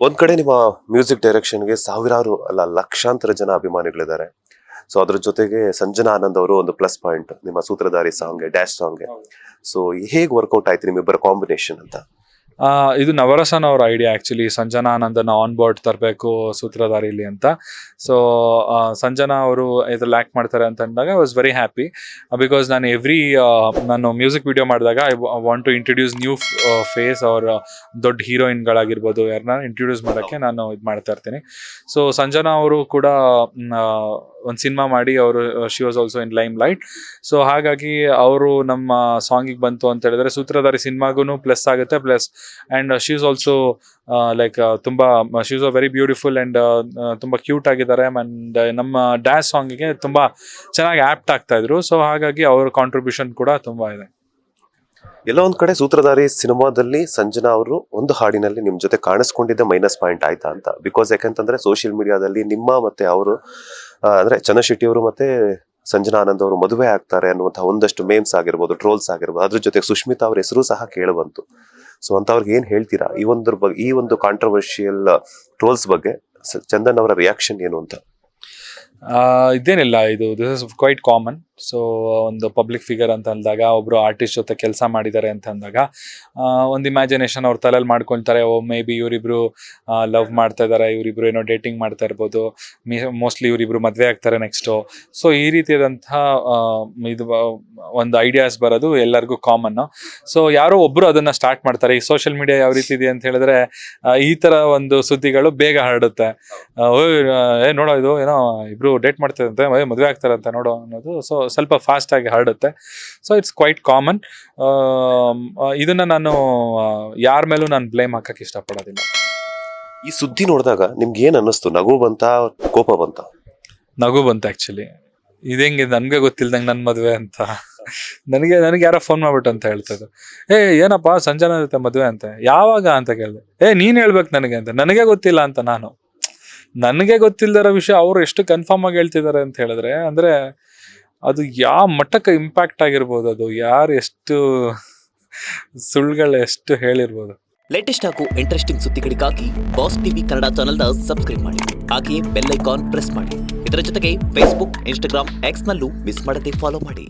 ಒಂದ್ ಕಡೆ ನಿಮ್ಮ ಮ್ಯೂಸಿಕ್ ಡೈರೆಕ್ಷನ್ಗೆ ಸಾವಿರಾರು ಅಲ್ಲ ಲಕ್ಷಾಂತರ ಜನ ಅಭಿಮಾನಿಗಳಿದ್ದಾರೆ. ಸೊ ಅದ್ರ ಜೊತೆಗೆ ಸಂಜನಾ ಆನಂದ್ ಅವರು ಒಂದು ಪ್ಲಸ್ ಪಾಯಿಂಟ್ ನಿಮ್ಮ ಸೂತ್ರಧಾರಿ ಸಾಂಗ್ಗೆ, ಡ್ಯಾಶ್ ಸಾಂಗ್ಗೆ. ಸೊ ಹೇಗ್ ವರ್ಕೌಟ್ ಆಯ್ತು ನಿಮ್ಮಿಬ್ಬರ ಕಾಂಬಿನೇಷನ್ ಅಂತ? ಇದು ನವರಸನ್ ಅವ್ರ ಐಡಿಯಾ ಆ್ಯಕ್ಚುಲಿ, ಸಂಜನಾ ಆನಂದನ ಆನ್ ಬೋರ್ಡ್ ತರಬೇಕು ಸೂತ್ರಧಾರಿಲಿ ಅಂತ. ಸೊ ಸಂಜನಾ ಅವರು ಇದ್ರಲ್ಲಿ ಆ್ಯಕ್ಟ್ ಮಾಡ್ತಾರೆ ಅಂತ ಅಂದಾಗ I was very happy, because ನಾನು ಮ್ಯೂಸಿಕ್ ವಿಡಿಯೋ ಮಾಡಿದಾಗ I want to introduce new face ಅವ್ರ ದೊಡ್ಡ ಹೀರೋಯಿನ್ಗಳಾಗಿರ್ಬೋದು, ಯಾರನ್ನ ಇಂಟ್ರೊಡ್ಯೂಸ್ ಮಾಡೋಕ್ಕೆ ನಾನು ಇದು ಮಾಡ್ತಾ ಇರ್ತೀನಿ. ಸೊ ಸಂಜನಾ ಅವರು ಕೂಡ ಒಂದು ಸಿನಿಮಾ ಮಾಡಿ ಅವರು she was also in limelight. So ಹಾಗಾಗಿ ಅವರು ನಮ್ಮ ಸಾಂಗಿಗೆ ಬಂತು ಅಂತ ಹೇಳಿದ್ರೆ ಸೂತ್ರಧಾರಿ ಸಿನಿಮಾಗೂ ಪ್ಲಸ್ ಆಗುತ್ತೆ. Plus and she is also like ತುಂಬ she is a very beautiful and ತುಂಬ ಕ್ಯೂಟ್ ಆಗಿದ್ದಾರೆ. ಆ್ಯಂಡ್ ನಮ್ಮ ಡ್ಯಾನ್ಸ್ ಸಾಂಗಿಗೆ ತುಂಬ ಚೆನ್ನಾಗಿ ಆ್ಯಪ್ಟ್ ಆಗ್ತಾ ಇದ್ರು. ಸೊ ಹಾಗಾಗಿ ಅವ್ರ ಕಾಂಟ್ರಿಬ್ಯೂಷನ್ ಕೂಡ ತುಂಬ ಇದೆ. ಎಲ್ಲ ಒಂದ್ ಕಡೆ ಸೂತ್ರಧಾರಿ ಸಿನಿಮಾದಲ್ಲಿ ಸಂಜನಾ ಅವರು ಒಂದು ಹಾಡಿನಲ್ಲಿ ನಿಮ್ ಜೊತೆ ಕಾಣಿಸ್ಕೊಂಡಿದ್ದೆ ಮೈನಸ್ ಪಾಯಿಂಟ್ ಆಯ್ತಾ ಅಂತ. ಬಿಕಾಸ್ ಯಾಕಂತಂದ್ರೆ ಸೋಷಿಯಲ್ ಮೀಡಿಯಾದಲ್ಲಿ ನಿಮ್ಮ ಮತ್ತೆ ಅವರು ಅಂದ್ರೆ ಚಂದ್ರಶೆಟ್ಟಿ ಅವರು ಮತ್ತೆ ಸಂಜನಾ ಆನಂದ್ ಅವರು ಮದುವೆ ಆಗ್ತಾರೆ ಅನ್ನುವಂತಹ ಒಂದಷ್ಟು ಮೇಮ್ಸ್ ಆಗಿರ್ಬೋದು, ಟ್ರೋಲ್ಸ್ ಆಗಿರ್ಬೋದು, ಅದ್ರ ಜೊತೆ ಸುಷ್ಮಿತಾ ಅವ್ರ ಹೆಸರು ಸಹ ಕೇಳಬಂತು. ಸೊ ಅಂತವ್ರಿಗೆ ಏನ್ ಹೇಳ್ತೀರಾ ಈ ಒಂದು ಕಾಂಟ್ರವರ್ಷಿಯಲ್ ಟ್ರೋಲ್ಸ್ ಬಗ್ಗೆ? ಚಂದನ್ ಅವರ ರಿಯಾಕ್ಷನ್ ಏನು ಅಂತ? ಇದೇನಿಲ್ಲ, this is quite common. So ಒಂದು ಪಬ್ಲಿಕ್ ಫಿಗರ್ ಅಂತ ಅಂದಾಗ, ಒಬ್ರು ಆರ್ಟಿಸ್ಟ್ ಜೊತೆ ಕೆಲಸ ಮಾಡಿದ್ದಾರೆ ಅಂತ ಅಂದಾಗ ಒಂದು ಇಮ್ಯಾಜಿನೇಷನ್ ಅವ್ರ ತಲೆಯಲ್ಲಿ ಮಾಡ್ಕೊಳ್ತಾರೆ. ಮೇ ಬಿ ಇವರಿಬ್ರು ಲವ್ ಮಾಡ್ತಾ ಇದ್ದಾರೆ, ಇವರಿಬ್ರು ಏನೋ ಡೇಟಿಂಗ್ ಮಾಡ್ತಾ ಇರ್ಬೋದು, ಮೋಸ್ಟ್ಲಿ ಇವರಿಬ್ರು ಮದುವೆ ಆಗ್ತಾರೆ ನೆಕ್ಸ್ಟು. ಸೊ ಈ ರೀತಿಯಾದಂತಹ ಇದು ಒಂದು ಐಡಿಯಾಸ್ ಬರೋದು ಎಲ್ಲರಿಗೂ ಕಾಮನ್ನು. ಸೊ ಯಾರೋ ಒಬ್ರು ಅದನ್ನ ಸ್ಟಾರ್ಟ್ ಮಾಡ್ತಾರೆ. ಈ ಸೋಷಿಯಲ್ ಮೀಡಿಯಾ ಯಾವ ರೀತಿ ಇದೆ ಅಂತ ಹೇಳಿದ್ರೆ ಈ ತರ ಒಂದು ಸುದ್ದಿಗಳು ಬೇಗ ಹರಡುತ್ತೆ. ನೋಡೋ ಇದು ಏನೋ ಇಬ್ರು ಡೇಟ್ ಮಾಡ್ತಾರಂತೆ, ಮದುವೆ ಆಗ್ತಾರಂತೆ ನೋಡೋ ಅನ್ನೋದು ಸೊ ಸ್ವಲ್ಪ ಫಾಸ್ಟ್ ಆಗಿ ಹರಡುತ್ತೆ. So it's quite common. ಇದನ್ನ ನಾನು ಯಾರ ಮೇಲೂ ನಾನು ಬ್ಲೇಮ್ ಹಾಕಕ್ಕೆ ಇಷ್ಟಪಡೋದಿಲ್ಲ. ಈ ಸುದ್ದಿ ನೋಡಿದಾಗ ನಿಮ್ಗೆ ಏನ್ ಅನ್ನಿಸ್ತು? ನಗು ಬಂತ, ಕೋಪ ಬಂತ? ನಗು ಬಂತು ಆಕ್ಚುಲಿ. ಇದೇಂಗೆ ನನ್ಗೆ ಗೊತ್ತಿಲ್ದಂಗೆ ನನ್ನ ಮದುವೆ ಅಂತ ನನಗೆ ಯಾರೋ ಫೋನ್ ಮಾಡ್ಬಿಟ್ಟು ಅಂತ ಹೇಳ್ತದ್ದು. ಏನಪ್ಪಾ ಸಂಜನಾ ಜೊತೆ ಮದುವೆ ಅಂತ, ಯಾವಾಗ ಅಂತ ಕೇಳಿದೆ. ನೀನ್ ಹೇಳ್ಬೇಕು ನನಗೆ ಅಂತ. ನನಗೆ ಗೊತ್ತಿಲ್ಲ ಅಂತ ನಾನು. ನನಗೆ ಗೊತ್ತಿಲ್ದಿರೋ ವಿಷಯ ಅವರು ಎಷ್ಟು ಕನ್ಫರ್ಮ್ ಆಗಿ ಹೇಳ್ತಿದ್ದಾರೆ ಅಂತ ಹೇಳಿದ್ರೆ, ಅಂದ್ರೆ ಅದು ಯಾವ ಮಟ್ಟಕ್ಕೆ ಇಂಪ್ಯಾಕ್ಟ್ ಆಗಿರ್ಬೋದು, ಅದು ಯಾರು ಎಷ್ಟು ಸುಳ್ಳುಗಳು ಎಷ್ಟು ಹೇಳಿರ್ಬೋದು. ಲೇಟೆಸ್ಟ್ ಹಾಗೂ ಇಂಟ್ರೆಸ್ಟಿಂಗ್ ಸುದ್ದಿಗಳಿಗಾಗಿ ಬಾಸ್ ಟಿವಿ ಕನ್ನಡ ಚಾನೆಲ್ನ ಸಬ್ಸ್ಕ್ರೈಬ್ ಮಾಡಿ, ಹಾಗೆ ಬೆಲ್ ಐಕಾನ್ ಪ್ರೆಸ್ ಮಾಡಿ. ಇದರ ಜೊತೆಗೆ ಫೇಸ್ಬುಕ್, ಇನ್ಸ್ಟಾಗ್ರಾಮ್, ಎಕ್ಸ್ ನಲ್ಲೂ ಮಿಸ್ ಮಾಡದೆ ಫಾಲೋ ಮಾಡಿ.